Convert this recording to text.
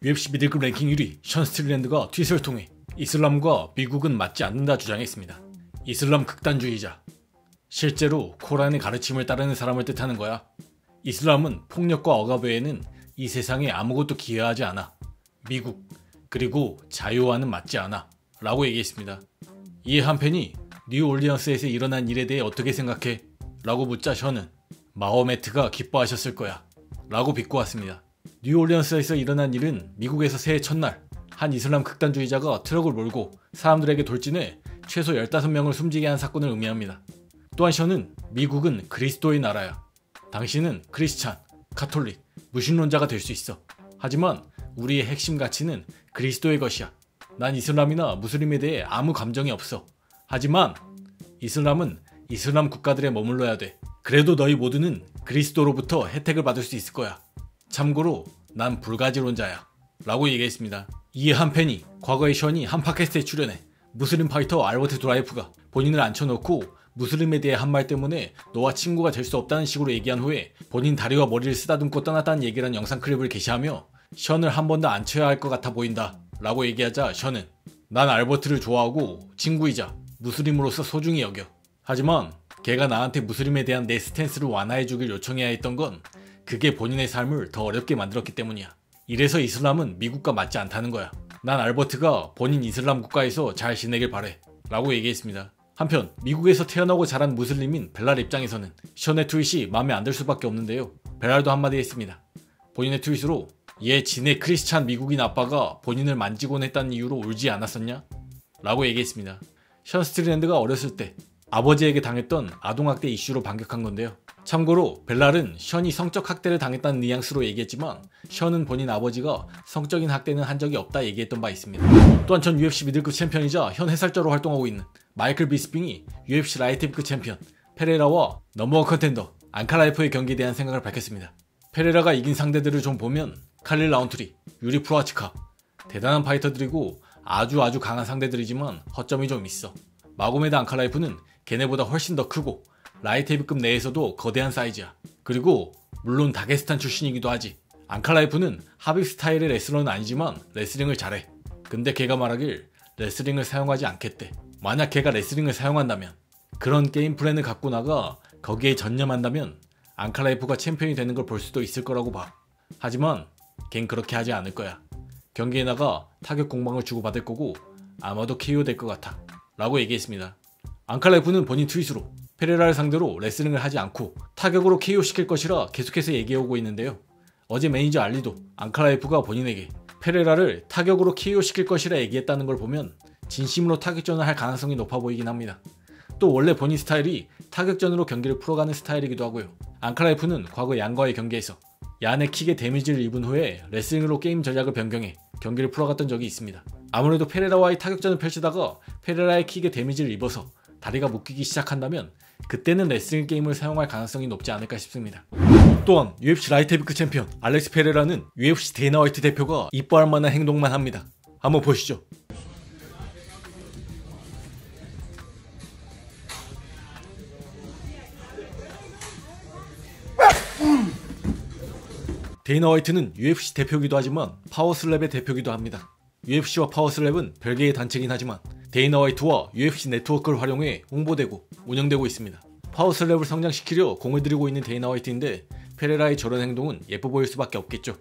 UFC 미들급 랭킹 1위 션 스트릭랜드가 트윗을 통해 이슬람과 미국은 맞지 않는다 주장했습니다. 이슬람 극단주의자. 실제로 코란의 가르침을 따르는 사람을 뜻하는 거야. 이슬람은 폭력과 억압 외에는 이 세상에 아무것도 기여하지 않아. 미국 그리고 자유와는 맞지 않아 라고 얘기했습니다. 이에 한 팬이 뉴올리언스에서 일어난 일에 대해 어떻게 생각해? 라고 묻자 션은 마호메트가 기뻐하셨을 거야 라고 비꼬았습니다. 뉴올리언스에서 일어난 일은 미국에서 새해 첫날 한 이슬람 극단주의자가 트럭을 몰고 사람들에게 돌진해 최소 15명을 숨지게 한 사건을 의미합니다. 또한 션은 미국은 그리스도의 나라야. 당신은 크리스찬, 카톨릭, 무신론자가 될 수 있어. 하지만 우리의 핵심 가치는 그리스도의 것이야. 난 이슬람이나 무슬림에 대해 아무 감정이 없어. 하지만 이슬람은 이슬람 국가들에 머물러야 돼. 그래도 너희 모두는 그리스도로부터 혜택을 받을 수 있을 거야. 참고로 난 불가지론자야 라고 얘기했습니다. 이에 한 팬이 과거에 션이 한 팟캐스트에 출연해 무슬림 파이터 알버트 드라이프가 본인을 앉혀놓고 무슬림에 대해 한 말 때문에 너와 친구가 될 수 없다는 식으로 얘기한 후에 본인 다리와 머리를 쓰다듬고 떠났다는 얘기를 한 영상 클립을 게시하며 션을 한 번 더 앉혀야 할 것 같아 보인다 라고 얘기하자 션은 난 알버트를 좋아하고 친구이자 무슬림으로서 소중히 여겨. 하지만 걔가 나한테 무슬림에 대한 내 스탠스를 완화해주길 요청해야 했던 건 그게 본인의 삶을 더 어렵게 만들었기 때문이야. 이래서 이슬람은 미국과 맞지 않다는 거야. 난 알버트가 본인 이슬람 국가에서 잘 지내길 바래 라고 얘기했습니다. 한편 미국에서 태어나고 자란 무슬림인 벨랄 입장에서는 션의 트윗이 마음에 안 들 수밖에 없는데요. 벨랄도 한마디 했습니다. 본인의 트윗으로 얘 지네 크리스찬 미국인 아빠가 본인을 만지곤 했다는 이유로 울지 않았었냐? 라고 얘기했습니다. 션 스트릭랜드가 어렸을 때 아버지에게 당했던 아동학대 이슈로 반격한 건데요. 참고로 벨랄은 션이 성적 학대를 당했다는 뉘앙스로 얘기했지만 션은 본인 아버지가 성적인 학대는 한 적이 없다 얘기했던 바 있습니다. 또한 전 UFC 미들급 챔피언이자 현 해설자로 활동하고 있는 마이클 비스핑이 UFC 라이트급 챔피언 페레라와 넘버원 컨텐더 안칼라이프의 경기에 대한 생각을 밝혔습니다. 페레라가 이긴 상대들을 좀 보면 칼릴 라운트리, 유리 프로아치카 대단한 파이터들이고 아주 강한 상대들이지만 허점이 좀 있어. 마고메드 안칼라이프는 걔네보다 훨씬 더 크고 라이트 헤비급 내에서도 거대한 사이즈야. 그리고 물론 다게스탄 출신이기도 하지. 안칼라이프는 하빕 스타일의 레슬러는 아니지만 레슬링을 잘해. 근데 걔가 말하길 레슬링을 사용하지 않겠대. 만약 걔가 레슬링을 사용한다면, 그런 게임 플랜을 갖고 나가 거기에 전념한다면 안칼라이프가 챔피언이 되는 걸 볼 수도 있을 거라고 봐. 하지만 걘 그렇게 하지 않을 거야. 경기에 나가 타격 공방을 주고받을 거고 아마도 KO 될 것 같아 라고 얘기했습니다. 안칼라이프는 본인 트윗으로 페레라를 상대로 레슬링을 하지 않고 타격으로 KO 시킬 것이라 계속해서 얘기해오고 있는데요. 어제 매니저 알리도 안칼라이프가 본인에게 페레라를 타격으로 KO 시킬 것이라 얘기했다는 걸 보면 진심으로 타격전을 할 가능성이 높아 보이긴 합니다. 또 원래 본인 스타일이 타격전으로 경기를 풀어가는 스타일이기도 하고요. 안칼라이프는 과거 얀과의 경기에서 얀의 킥에 데미지를 입은 후에 레슬링으로 게임 전략을 변경해 경기를 풀어갔던 적이 있습니다. 아무래도 페레라와의 타격전을 펼치다가 페레라의 킥에 데미지를 입어서 다리가 묶이기 시작한다면 그때는 레슬링 게임을 사용할 가능성이 높지 않을까 싶습니다. 또한 UFC 라이트 헤비급 챔피언 알렉스 페레라는 UFC 데이나 화이트 대표가 이뻐할 만한 행동만 합니다. 한번 보시죠. 데이나 화이트는 UFC 대표이기도 하지만 파워슬랩의 대표이기도 합니다. UFC와 파워슬랩은 별개의 단체이긴 하지만 데이나 화이트와 UFC 네트워크를 활용해 홍보되고 운영되고 있습니다. 파워슬랩을 성장시키려 공을 들이고 있는 데이나 화이트인데 페레라의 저런 행동은 예뻐 보일 수밖에 없겠죠.